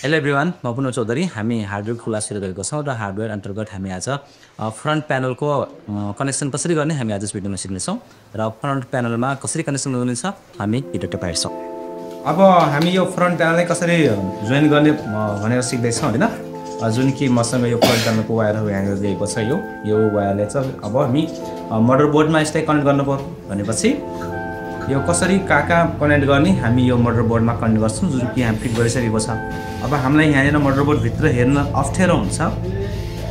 Hello everyone, म पुनः चौधरी। हामी हार्डवेयर क्लास सुरु गरेको छौँ र हार्डवेयर अन्तर्गत हामी आज फ्रन्ट प्यानलको कनेक्सन कसरी गर्ने हामी आज भिडियोमा सिक्नेछौँ र फ्रन्ट प्यानलमा कसरी कनेक्सन गर्नु छ हामी भिडियो टेप हेर्छौँ। अब हामी यो फ्रन्ट प्यानललाई कसरी जोइन गर्ने भनेर सिक्दैछौँ हैन। जुन कि मसँग यो फ्रन्ट प्यानलको वायरहरू यहाँनिर दिएको छ, यो वायरले चाहिँ अब हामी मदरबोर्डमा यसलाई कनेक्ट गर्नु पर्यो भनेपछि यो कसरी कहाँ कनेक्ट गर्ने हामी यो मदरबोर्डमा कनेक्ट गर्छौँ, जुन कि हामी फिट गरिसकेको छ। अब हामीलाई यहाँनिर मदरबोर्ड भित्र हेर्न अप्ठ्यारो हुन्छ,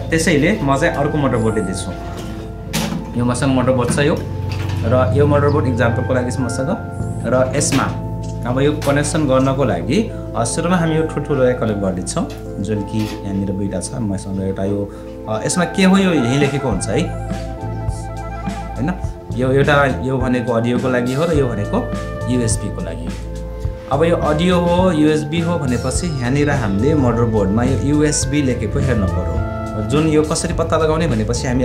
त्यसैले म चाहिँ अर्को मदरबोर्ड लिँदैछु। यो मसँग मदरबोर्ड छ यो, र यो मदरबोर्ड इक्जाम्पलको लागि छ मसँग, र यसमा अब यो कनेक्सन गर्नको लागि सुरुमा हामी यो ठुल्ठुलो कनेक्ट गर्दैछौँ, जुन कि यहाँनिर दुईवटा छ मसँग। एउटा यो यसमा के हो, यो यहीँ लेखेको हुन्छ है हैन। यो एउटा यो भनेको अडियोको लागि हो र यो भनेको युएसबीको लागि। अब यो अडियो हो युएसबी हो भनेपछि यहाँनिर हामीले मदरबोर्डमा यो युएसबी लेखेको हेर्नु पर्यो। जुन यो कसरी पत्ता लगाउने भनेपछि हामी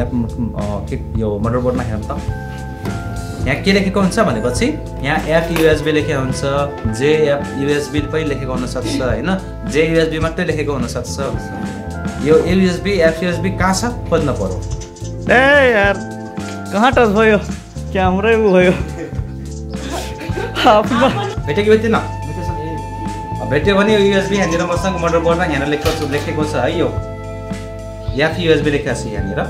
यो मदरबोर्डमा हेर्नु त यहाँ के लेखेको हुन्छ भनेपछि यहाँ एफ युएसबी लेखेको हुन्छ, जे एफ युएसबी पनि लेखेको हुनसक्छ हैन, जे युएसबी मात्रै लेखेको हुनसक्छ। यो युएसबी एफ युएसबी कहाँ छ खोज्न पर्यो। ए यार कहाँ टच भयो, क्यामेरै भयो भेट्यो कि भेटेन? भेट्यो भने यो युएसबी यहाँनिर मसँग मदरबोर्डमा यहाँ लेखेको छ है, यो एफ युएसबी लेखेको छ यहाँनिर।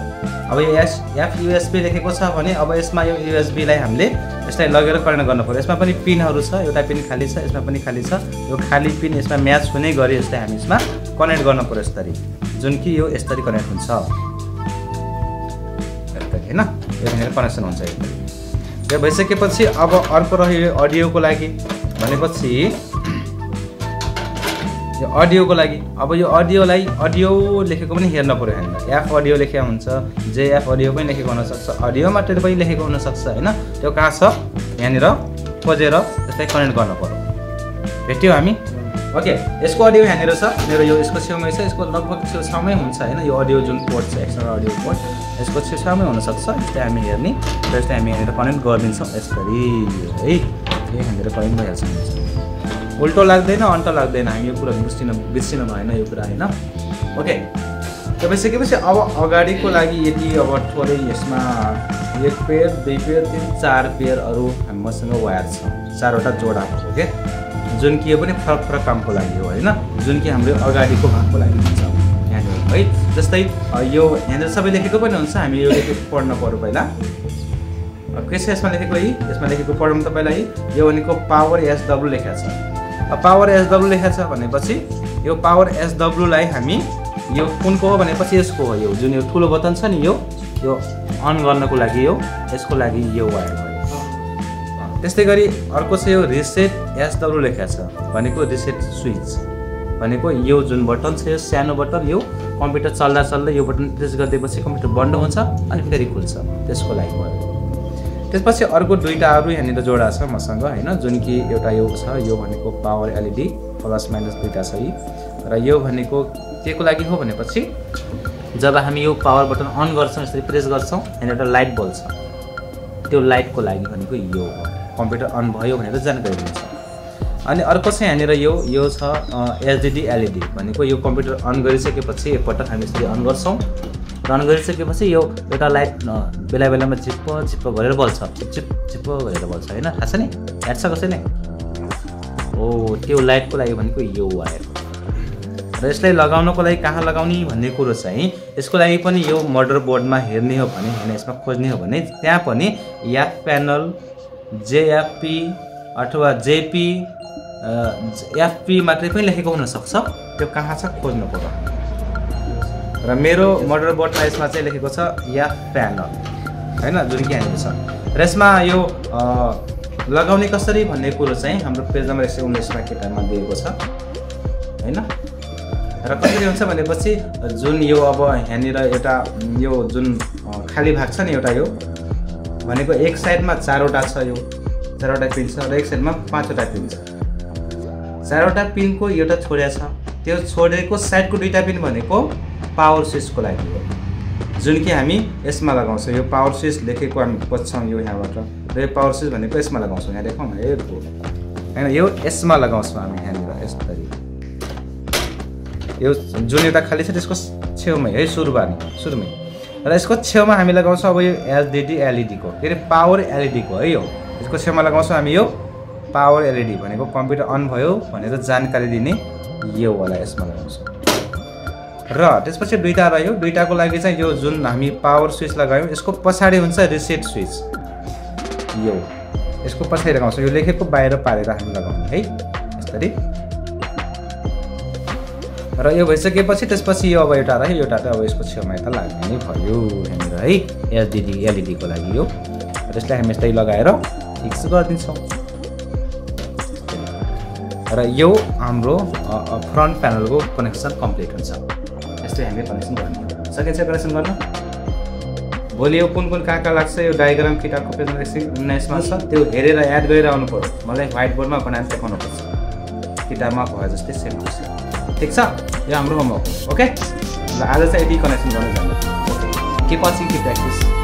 अब यो एफ युएसबी लेखेको छ भने अब यसमा यो युएसबीलाई हामीले यसलाई लगेर कनेक्ट गर्नु पर्यो। यसमा पनि पिनहरू छ, एउटा पिन खाली छ, यसमा पनि खाली छ। यो खाली पिन यसमा म्याच हुने गरी यसलाई हामी यसमा कनेक्ट गर्नु पर्यो यसरी, जुन कि यो यसरी कनेक्ट हुन्छ हैन। यो यहाँनिर कनेक्सन हुन्छ। यो भइसकेपछि अब अर्को रह्यो अडियोको लागि भनेपछि यो अडियोको लागि अब यो अडियोलाई अडियो लेखेको पनि हेर्न पर्यो यहाँनिर। एफ अडियो लेखेको हुन्छ, जे एफ अडियो पनि लेखेको हुनसक्छ, अडियो मात्रै पनि लेखेको हुनसक्छ हैन। त्यो कहाँ छ यहाँनिर खोजेर त्यसलाई कनेक्ट गर्नु पर्यो। भेट्यौँ हामी? ओके, यसको अडियो यहाँनिर छ मेरो, यो यसको छेउमै छ, यसको लगभग छेउछाउमै हुन्छ हैन। यो अडियो जुन पोर्ट छ एक्सटर्नल अडियो पोर्ट यसको छेउछाउमै हुनसक्छ। यसलाई हामी हेर्ने र यसलाई हामी यहाँनिर कनेक्ट गरिदिन्छौँ यसरी है। यहाँनिर कनेक्ट भइहाल्छ। उल्टो लाग्दैन अन्त लाग्दैन, हामी यो कुरा बिर्सिनु भएन यो कुरा हैन। ओके, त्यो भइसकेपछि अब अगाडिको लागि यदि अब थोरै यसमा एक पेयर, दुई पेयर, तिन, चार पेयरहरू हामीसँग वायर छ, चारवटा जोडा हो के, जुन कि यो पनि फरक फरक कामको लागि हो हैन। जुन कि हाम्रो अगाडिको भागको लागि हुन्छ यहाँनिर है। जस्तै यो यहाँनिर सबै लेखेको पनि हुन्छ, हामी यो लेखेको पढ्न पर्यो पहिला। के छ यसमा लेखेको है, यसमा लेखेको पढौँ त पहिला है। यो भनेको पावर एसडब्ल्यू लेखेको छ। पावर एसडब्ल्यू लेखेको छ भनेपछि यो पावर एसडब्ल्यूलाई हामी यो कुनको हो भनेपछि यसको हो, यो जुन यो ठुलो बटन छ नि यो अन गर्नको लागि यो यसको लागि यो वायर हो। त्यस्तै गरी अर्को छ यो रिसेट एसडब्ल्यू लेखेको छ भनेको रिसेट स्विच भनेको यो जुन बटन छ यो सानो बटन, यो कम्प्युटर चल्दा यो बटन प्रेस गरिदिएपछि कम्प्युटर बन्द हुन्छ अनि फेरि खुल्छ, त्यसको लागि भयो। त्यसपछि अर्को दुईटाहरू यहाँनिर जोडा छ मसँग हैन, जुन कि एउटा यो छ, यो भनेको पावर एलइडी प्लस माइनस दुईटा छ यी, र यो भनेको के को लागि हो भनेपछि जब हामी यो पावर बटन अन गर्छौँ यसरी प्रेस गर्छौँ यहाँनिर एउटा लाइट बल्ब छ, त्यो लाइटको लागि भनेको यो हो, कम्प्युटर अन भयो भनेर जानकारी दिन्छ। अनि अर्को छ यहाँनिर यो छ एलइडी एलइडी भनेको यो कम्प्युटर अन गरिसकेपछि एकपटक हामी यसरी अन गर्छौँ, अन गरिसकेपछि यो एउटा लाइट बेला बेलामा चिप्प गरेर बल्छ, चिप्प गरेर बल्छ हैन, थाहा छ नि? याद छ कसैले? ओ त्यो लाइटको लागि भनेको यो वायर हो। र यसलाई लगाउनको लागि कहाँ लगाउने भन्ने कुरो चाहिँ यसको लागि पनि यो मदरबोर्डमा हेर्ने हो भने हैन, यसमा खोज्ने हो भने त्यहाँ पनि एफ प्यानल, जेएफपी अथवा जेपी एफपी मात्रै पनि लेखेको हुनसक्छ, त्यो कहाँ छ खोज्नु पर्यो। र मेरो मदरबोर्डमा यसमा चाहिँ लेखेको छ एफ प्यानल हैन, जुन कि यहाँनिर छ। र यसमा यो लगाउने कसरी भन्ने कुरो चाहिँ हाम्रो पेज नम्बर 119मा किताबमा दिएको छ हैन। र कसरी हुन्छ भनेपछि जुन यो अब यहाँनिर एउटा यो जुन खाली भाग छ नि एउटा यो भनेको एक साइडमा चारवटा छ, यो चारवटा पिन छ, र एक साइडमा पाँचवटा पिन छ। चारवटा पिनको एउटा छोडेको छ, त्यो छोडेको साइडको दुईटा पिन भनेको पावर स्विचको लागि हो, जुन कि हामी यसमा लगाउँछौँ। यो पावर स्विच लेखेको हामी खोज्छौँ यो यहाँबाट, र यो पावर स्विच भनेको यसमा लगाउँछौँ। यहाँ देखाउँ न, हैन यो यसमा लगाउँछौँ हामी यहाँनिर यसरी यो जुन एउटा खाली छ त्यसको छेउमै है सुरुमै र यसको छेउमा हामी लगाउँछौँ अब यो एलइडी को के अरे पावर एलइडी को है यो यसको छेउमा लगाउँछौँ हामी यो पावर एलइडी भनेको कम्प्युटर अन भयो भनेर जानकारी दिने यो वाला यसमा लगाउँछौँ र त्यसपछि दुईटा रह्यो दुईटाको लागि चाहिँ यो जुन हामी पावर स्विच लगायौँ यसको पछाडि हुन्छ रिसेट स्विच यो यसको पछाडि लगाउँछौँ यो लेखेको बाहिर पारेर हामी लगाउने है यसरी र यो भइसकेपछि त्यसपछि यो अब एउटा रह्यो एउटा त अब यसको छेउमा यता लाग्ने नै भयो यहाँनिर है एलइडी को लागि यो त्यसलाई हामी यस्तै लगाएर फिक्स गरिदिन्छौँ र यो हाम्रो फ्रन्ट प्यानलको कनेक्सन कम्प्लिट हुन्छ यस्तै हामीले कनेक्सन गर्ने सकिन्छ कनेक्सन गर्न भोलि यो कुन कहाँ लाग्छ यो डायग्राम किताबको पेज 19 मा छ त्यो हेरेर याद गरेर आउनु पर्यो मलाई व्हाइट बोर्डमा बनाएर देखाउनु पर्छ किताबमा भयो जस्तै सेम हुन्छ ठीक छ यो हाम्रो होमवर्क ओके ल आज चाहिँ यति कनेक्सन गर्न जानु ओके के पछि कि प्र्याक्टिस